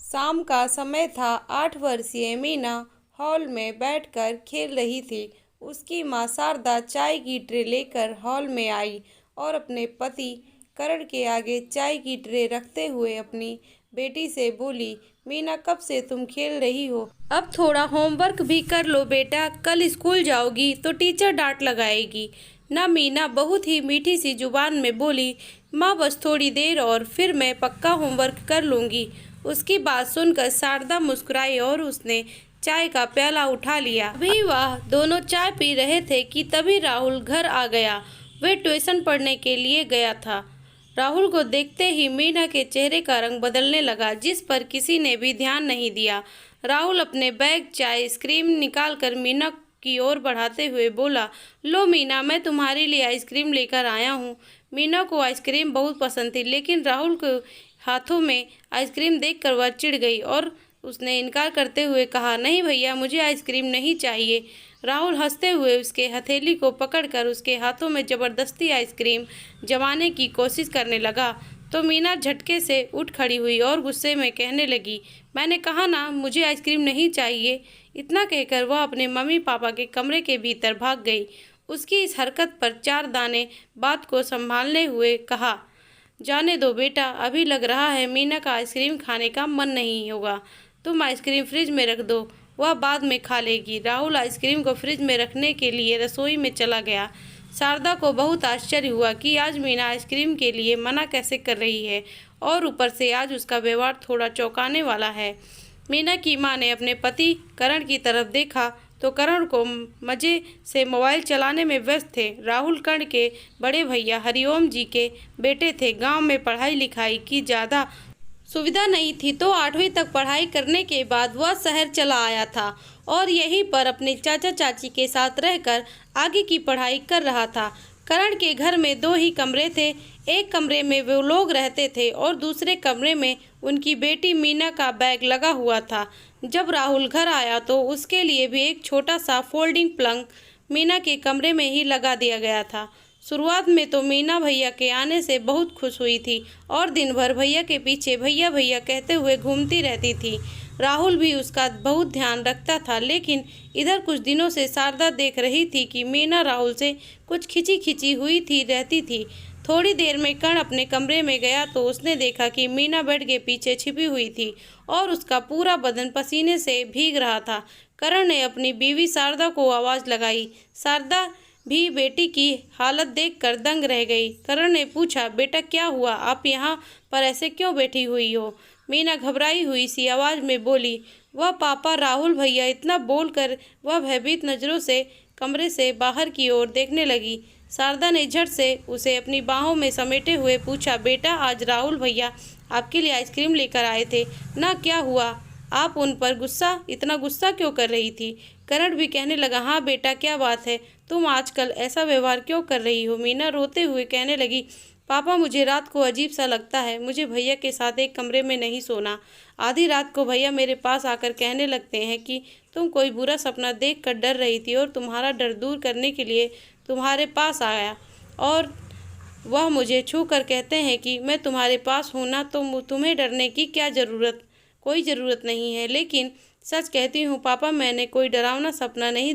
शाम का समय था। 8 वर्षीय मीना हॉल में बैठकर खेल रही थी। उसकी माँ शारदा चाय की ट्रे लेकर हॉल में आई और अपने पति करण के आगे चाय की ट्रे रखते हुए अपनी बेटी से बोली, मीना कब से तुम खेल रही हो? अब थोड़ा होमवर्क भी कर लो बेटा, कल स्कूल जाओगी तो टीचर डांट लगाएगी ना। मीना बहुत ही मीठी सी जुबान में बोली, माँ बस थोड़ी देर और फिर मैं पक्का होमवर्क कर लूँगी। उसकी बात सुनकर शारदा मुस्कुराई और उसने चाय का प्याला उठा लिया। अभी वह दोनों चाय पी रहे थे कि तभी राहुल घर आ गया। वह ट्यूशन पढ़ने के लिए गया था। राहुल को देखते ही मीना के चेहरे का रंग बदलने लगा, जिस पर किसी ने भी ध्यान नहीं दिया। राहुल अपने बैग चाय आइसक्रीम निकालकर मीना की ओर बढ़ाते हुए बोला, लो मीना, मैं तुम्हारे लिए आइसक्रीम लेकर आया हूँ। मीना को आइसक्रीम बहुत पसंद थी, लेकिन राहुल को हाथों में आइसक्रीम देखकर वह चिढ़ गई और उसने इनकार करते हुए कहा, नहीं भैया, मुझे आइसक्रीम नहीं चाहिए। राहुल हंसते हुए उसके हथेली को पकड़कर उसके हाथों में जबरदस्ती आइसक्रीम जमाने की कोशिश करने लगा तो मीना झटके से उठ खड़ी हुई और गुस्से में कहने लगी, मैंने कहा ना, मुझे आइसक्रीम नहीं चाहिए। इतना कहकर वह अपने मम्मी पापा के कमरे के भीतर भाग गई। उसकी इस हरकत पर चार दाने बात को संभालने हुए कहा, जाने दो बेटा, अभी लग रहा है मीना का आइसक्रीम खाने का मन नहीं होगा। तुम आइसक्रीम फ्रिज में रख दो, वह बाद में खा लेगी। राहुल आइसक्रीम को फ्रिज में रखने के लिए रसोई में चला गया। शारदा को बहुत आश्चर्य हुआ कि आज मीना आइसक्रीम के लिए मना कैसे कर रही है और ऊपर से आज उसका व्यवहार थोड़ा चौंकाने वाला है। मीना की मां ने अपने पति करण की तरफ देखा तो करण को मजे से मोबाइल चलाने में व्यस्त थे। राहुल कर्ण के बड़े भैया हरिओम जी के बेटे थे। गांव में पढ़ाई लिखाई की ज़्यादा सुविधा नहीं थी तो 8वीं तक पढ़ाई करने के बाद वह शहर चला आया था और यहीं पर अपने चाचा चाची के साथ रहकर आगे की पढ़ाई कर रहा था। करण के घर में 2 ही कमरे थे। एक कमरे में वो लोग रहते थे और दूसरे कमरे में उनकी बेटी मीना का बैग लगा हुआ था। जब राहुल घर आया तो उसके लिए भी एक छोटा सा फोल्डिंग पलंग मीना के कमरे में ही लगा दिया गया था। शुरुआत में तो मीना भैया के आने से बहुत खुश हुई थी और दिन भर भैया के पीछे भैया भैया कहते हुए घूमती रहती थी। राहुल भी उसका बहुत ध्यान रखता था, लेकिन इधर कुछ दिनों से शारदा देख रही थी कि मीना राहुल से कुछ खिंची खिंची हुई थी रहती थी। थोड़ी देर में कर्ण अपने कमरे में गया तो उसने देखा कि मीना बेड के पीछे छिपी हुई थी और उसका पूरा बदन पसीने से भीग रहा था। कर्ण ने अपनी बीवी शारदा को आवाज़ लगाई। शारदा भी बेटी की हालत देखकर दंग रह गई। करण ने पूछा, बेटा क्या हुआ, आप यहाँ पर ऐसे क्यों बैठी हुई हो? मीना घबराई हुई सी आवाज़ में बोली, वह पापा राहुल भैया। इतना बोलकर वह भयभीत नज़रों से कमरे से बाहर की ओर देखने लगी। शारदा ने झट से उसे अपनी बाहों में समेटे हुए पूछा, बेटा आज राहुल भैया आपके लिए आइसक्रीम लेकर आए थे ना, क्या हुआ? आप उन पर इतना गुस्सा क्यों कर रही थी? करण भी कहने लगा, हाँ बेटा क्या बात है, तुम आजकल ऐसा व्यवहार क्यों कर रही हो? मीना रोते हुए कहने लगी, पापा मुझे रात को अजीब सा लगता है, मुझे भैया के साथ एक कमरे में नहीं सोना। आधी रात को भैया मेरे पास आकर कहने लगते हैं कि तुम कोई बुरा सपना देखकर डर रही थी और तुम्हारा डर दूर करने के लिए तुम्हारे पास आया और वह मुझे छू कर कहते हैं कि मैं तुम्हारे पास हूँ ना, तो तुम्हें डरने की क्या ज़रूरत? कोई ज़रूरत नहीं है। लेकिन सच कहती हूँ पापा, मैंने कोई डरावना सपना नहीं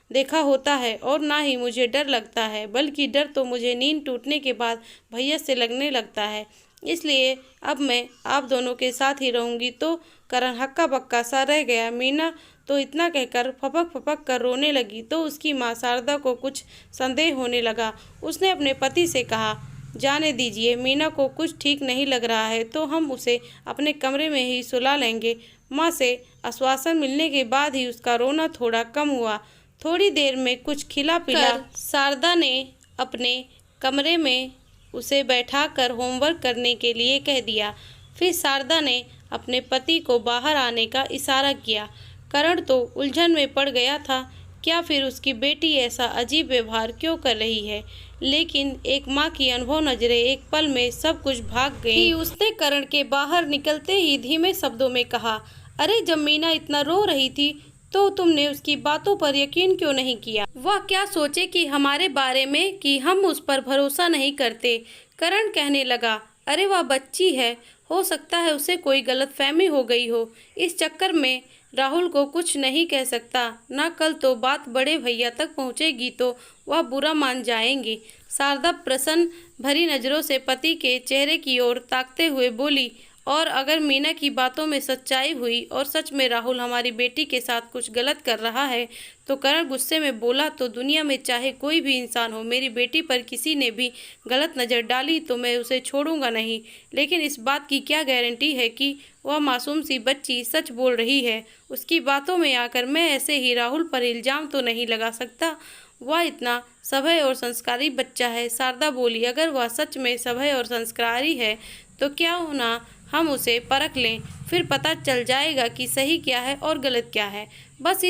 देखा होता है और ना ही मुझे डर लगता है, बल्कि डर तो मुझे नींद टूटने के बाद भैया से लगने लगता है। इसलिए अब मैं आप दोनों के साथ ही रहूँगी। तो करण हक्का बक्का सा रह गया। मीना तो इतना कहकर फपक फपक कर रोने लगी तो उसकी माँ शारदा को कुछ संदेह होने लगा। उसने अपने पति से कहा, जाने दीजिए, मीना को कुछ ठीक नहीं लग रहा है तो हम उसे अपने कमरे में ही सुला लेंगे। माँ से आश्वासन मिलने के बाद ही उसका रोना थोड़ा कम हुआ। थोड़ी देर में कुछ खिला पिला शारदा ने अपने कमरे में उसे बैठाकर होमवर्क करने के लिए कह दिया। फिर शारदा ने अपने पति को बाहर आने का इशारा किया। करण तो उलझन में पड़ गया था, क्या फिर उसकी बेटी ऐसा अजीब व्यवहार क्यों कर रही है? लेकिन एक माँ की अनुभव नजरें एक पल में सब कुछ भाग गई। उसने करण के बाहर निकलते ही धीमे शब्दों में कहा, अरे जब मीना इतना रो रही थी तो तुमने उसकी बातों पर यकीन क्यों नहीं किया? वह क्या सोचे कि हमारे बारे में कि हम उस पर भरोसा नहीं करते? करण कहने लगा, अरे वह बच्ची है, हो सकता है उसे कोई गलतफहमी हो गई हो। इस चक्कर में राहुल को कुछ नहीं कह सकता, ना कल तो बात बड़े भैया तक पहुंचेगी तो वह बुरा मान जाएंगे। शारदा प्रसन्न भरी नजरों से पति के चेहरे की ओर ताकते हुए बोली, और अगर मीना की बातों में सच्चाई हुई और सच में राहुल हमारी बेटी के साथ कुछ गलत कर रहा है तो करण गुस्से में बोला, तो दुनिया में चाहे कोई भी इंसान हो, मेरी बेटी पर किसी ने भी गलत नज़र डाली तो मैं उसे छोड़ूंगा नहीं। लेकिन इस बात की क्या गारंटी है कि वह मासूम सी बच्ची सच बोल रही है। उसकी बातों में आकर मैं ऐसे ही राहुल पर इल्ज़ाम तो नहीं लगा सकता। वह इतना सभ्य और संस्कारी बच्चा है। शारदा बोली, अगर वह सच में सभ्य और संस्कारी है तो क्या ना हम उसे परख लें, फिर पता चल जाएगा कि सही क्या है और गलत क्या है। बस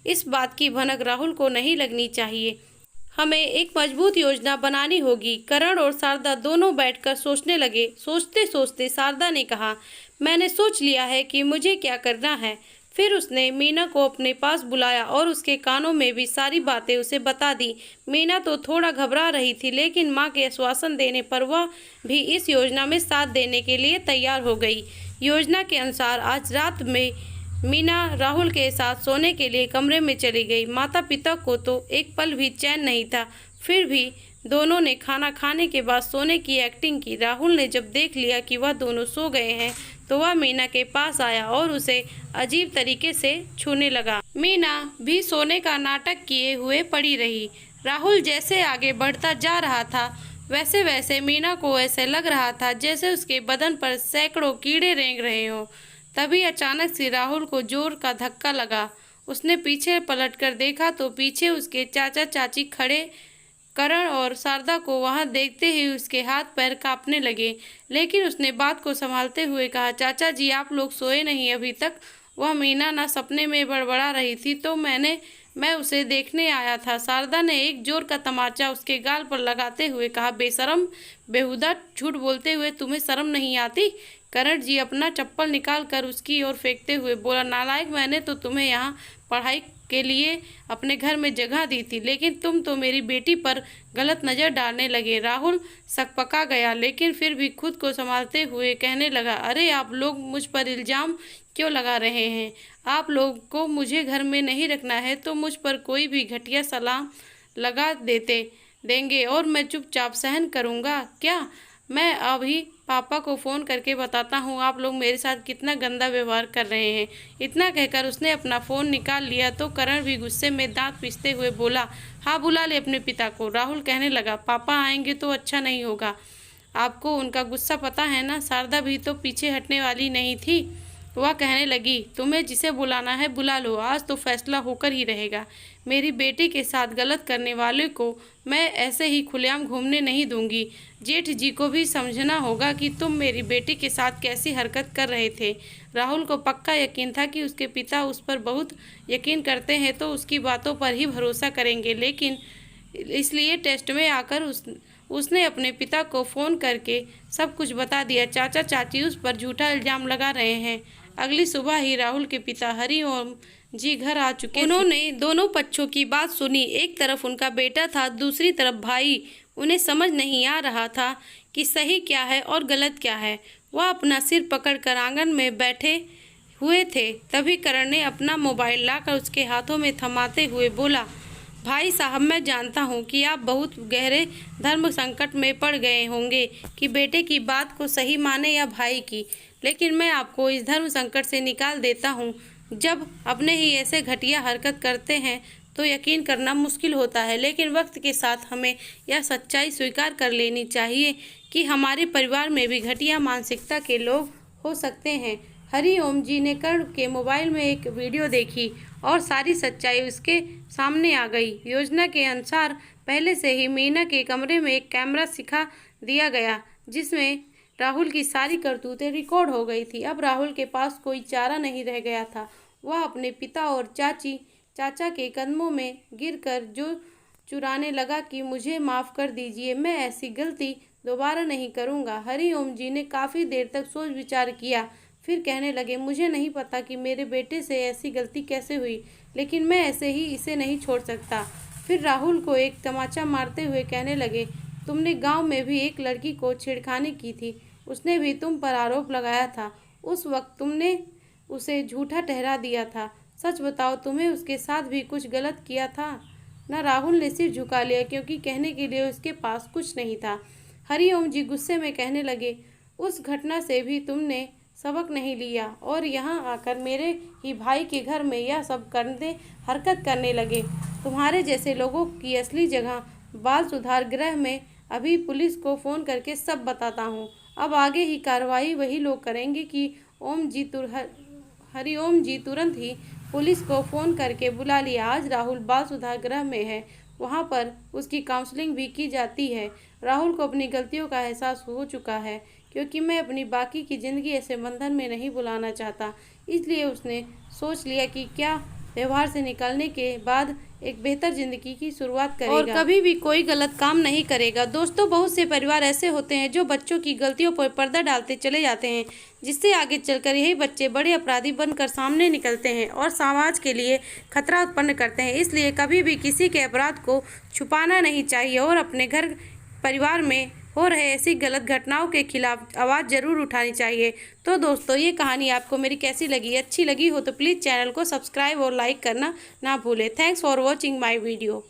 इस बात की भनक राहुल को नहीं लगनी चाहिए। हमें एक मजबूत योजना बनानी होगी। करण और शारदा दोनों बैठकर सोचने लगे। सोचते सोचते शारदा ने कहा, मैंने सोच लिया है कि मुझे क्या करना है। फिर उसने मीना को अपने पास बुलाया और उसके कानों में भी सारी बातें उसे बता दी। मीना तो थोड़ा घबरा रही थी, लेकिन माँ के आश्वासन देने पर वह भी इस योजना में साथ देने के लिए तैयार हो गई। योजना के अनुसार आज रात में मीना राहुल के साथ सोने के लिए कमरे में चली गई। माता पिता को तो एक पल भी चैन नहीं था, फिर भी दोनों ने खाना खाने के बाद सोने की एक्टिंग की। राहुल ने जब देख लिया कि वह दोनों सो गए हैं तो वह मीना के पास आया और उसे अजीब तरीके से छूने लगा। मीना भी सोने का नाटक किए हुए पड़ी रही। राहुल जैसे आगे बढ़ता जा रहा था वैसे वैसे मीना को ऐसे लग रहा था जैसे उसके बदन पर सैकड़ों कीड़े रेंग रहे हों। तभी अचानक से राहुल को जोर का धक्का लगा। उसने पीछे पलटकर देखा तो पीछे उसके चाचा चाची खड़े। करण और शारदा को वहां देखते ही उसके हाथ पैर कांपने लगे, लेकिन उसने बात को संभालते हुए कहा, चाचा जी आप लोग सोए नहीं अभी तक? वह मीना ना सपने में बड़बड़ा रही थी तो मैं उसे देखने आया था। शारदा ने एक जोर का तमाचा उसके गाल पर लगाते हुए कहा, बेशरम, बेहुदा झूठ बोलते हुए तुम्हें शर्म नहीं आती? करण जी अपना चप्पल निकाल कर उसकी ओर फेंकते हुए बोला, नालायक, मैंने तो तुम्हें यहाँ पढ़ाई के लिए अपने घर में जगह दी थी, लेकिन तुम तो मेरी बेटी पर गलत नज़र डालने लगे। राहुल सकपका गया, लेकिन फिर भी खुद को संभालते हुए कहने लगा, अरे आप लोग मुझ पर इल्ज़ाम क्यों लगा रहे हैं? आप लोग को मुझे घर में नहीं रखना है तो मुझ पर कोई भी घटिया सलाम लगा देंगे और मैं चुपचाप सहन करूँगा क्या? मैं अभी पापा को फ़ोन करके बताता हूँ आप लोग मेरे साथ कितना गंदा व्यवहार कर रहे हैं। इतना कहकर उसने अपना फ़ोन निकाल लिया तो करण भी गुस्से में दांत पीसते हुए बोला, हाँ बुला ले अपने पिता को। राहुल कहने लगा, पापा आएंगे तो अच्छा नहीं होगा। आपको उनका गुस्सा पता है ना? शारदा भी तो पीछे हटने वाली नहीं थी। वह कहने लगी, तुम्हें जिसे बुलाना है बुला लो, आज तो फैसला होकर ही रहेगा। मेरी बेटी के साथ गलत करने वाले को मैं ऐसे ही खुलेआम घूमने नहीं दूंगी। जेठ जी को भी समझना होगा कि तुम मेरी बेटी के साथ कैसी हरकत कर रहे थे। राहुल को पक्का यकीन था कि उसके पिता उस पर बहुत यकीन करते हैं तो उसकी बातों पर ही भरोसा करेंगे, लेकिन इसलिए टेस्ट में आकर उसने अपने पिता को फ़ोन करके सब कुछ बता दिया। चाचा चाची उस पर झूठा इल्ज़ाम लगा रहे हैं। अगली सुबह ही राहुल के पिता हरिओम जी घर आ चुके। उन्होंने दोनों पक्षों की बात सुनी। एक तरफ उनका बेटा था, दूसरी तरफ भाई। उन्हें समझ नहीं आ रहा था कि सही क्या है और गलत क्या है। वह अपना सिर पकड़कर आंगन में बैठे हुए थे। तभी करण ने अपना मोबाइल लाकर उसके हाथों में थमाते हुए बोला, भाई साहब, मैं जानता हूँ कि आप बहुत गहरे धर्म संकट में पड़ गए होंगे कि बेटे की बात को सही माने या भाई की, लेकिन मैं आपको इस धर्म संकट से निकाल देता हूँ। जब अपने ही ऐसे घटिया हरकत करते हैं तो यकीन करना मुश्किल होता है, लेकिन वक्त के साथ हमें यह सच्चाई स्वीकार कर लेनी चाहिए कि हमारे परिवार में भी घटिया मानसिकता के लोग हो सकते हैं। हरिओम जी ने कर्ण के मोबाइल में एक वीडियो देखी और सारी सच्चाई उसके सामने आ गई। योजना के अनुसार पहले से ही मीना के कमरे में एक कैमरा सिखा दिया गया जिसमें राहुल की सारी करतूतें रिकॉर्ड हो गई थी। अब राहुल के पास कोई चारा नहीं रह गया था। वह अपने पिता और चाचा के कदमों में गिरकर जो चुराने लगा कि मुझे माफ़ कर दीजिए, मैं ऐसी गलती दोबारा नहीं करूँगा। हरिओम जी ने काफ़ी देर तक सोच विचार किया, फिर कहने लगे, मुझे नहीं पता कि मेरे बेटे से ऐसी गलती कैसे हुई, लेकिन मैं ऐसे ही इसे नहीं छोड़ सकता। फिर राहुल को एक तमाचा मारते हुए कहने लगे, तुमने गांव में भी एक लड़की को छेड़खानी की थी, उसने भी तुम पर आरोप लगाया था। उस वक्त तुमने उसे झूठा ठहरा दिया था। सच बताओ, तुम्हें उसके साथ भी कुछ गलत किया था ना? राहुल ने सिर झुका लिया, क्योंकि कहने के लिए उसके पास कुछ नहीं था। हरिओम जी गुस्से में कहने लगे, उस घटना से भी तुमने सबक नहीं लिया और यहाँ आकर मेरे ही भाई के घर में यह सब हरकत करने लगे। तुम्हारे जैसे लोगों की असली जगह बाल सुधार गृह में। अभी पुलिस को फ़ोन करके सब बताता हूँ। अब आगे ही कार्रवाई वही लोग करेंगे कि हरिओम जी तुरंत ही पुलिस को फ़ोन करके बुला लिया। आज राहुल बाल सुधार गृह में है, वहाँ पर उसकी काउंसलिंग भी की जाती है। राहुल को अपनी गलतियों का एहसास हो चुका है, क्योंकि मैं अपनी बाकी की ज़िंदगी ऐसे बंधन में नहीं बुलाना चाहता। इसलिए उसने सोच लिया कि क्या व्यवहार से निकलने के बाद एक बेहतर ज़िंदगी की शुरुआत करेगा और कभी भी कोई गलत काम नहीं करेगा। दोस्तों, बहुत से परिवार ऐसे होते हैं जो बच्चों की गलतियों पर पर्दा डालते चले जाते हैं, जिससे आगे चलकर यही बच्चे बड़े अपराधी बनकर सामने निकलते हैं और समाज के लिए खतरा उत्पन्न करते हैं। इसलिए कभी भी किसी के अपराध को छुपाना नहीं चाहिए और अपने घर परिवार में हो रहे ऐसी गलत घटनाओं के खिलाफ आवाज़ ज़रूर उठानी चाहिए। तो दोस्तों, ये कहानी आपको मेरी कैसी लगी? अच्छी लगी हो तो प्लीज़ चैनल को सब्सक्राइब और लाइक करना ना भूलें। Thanks for watching my video.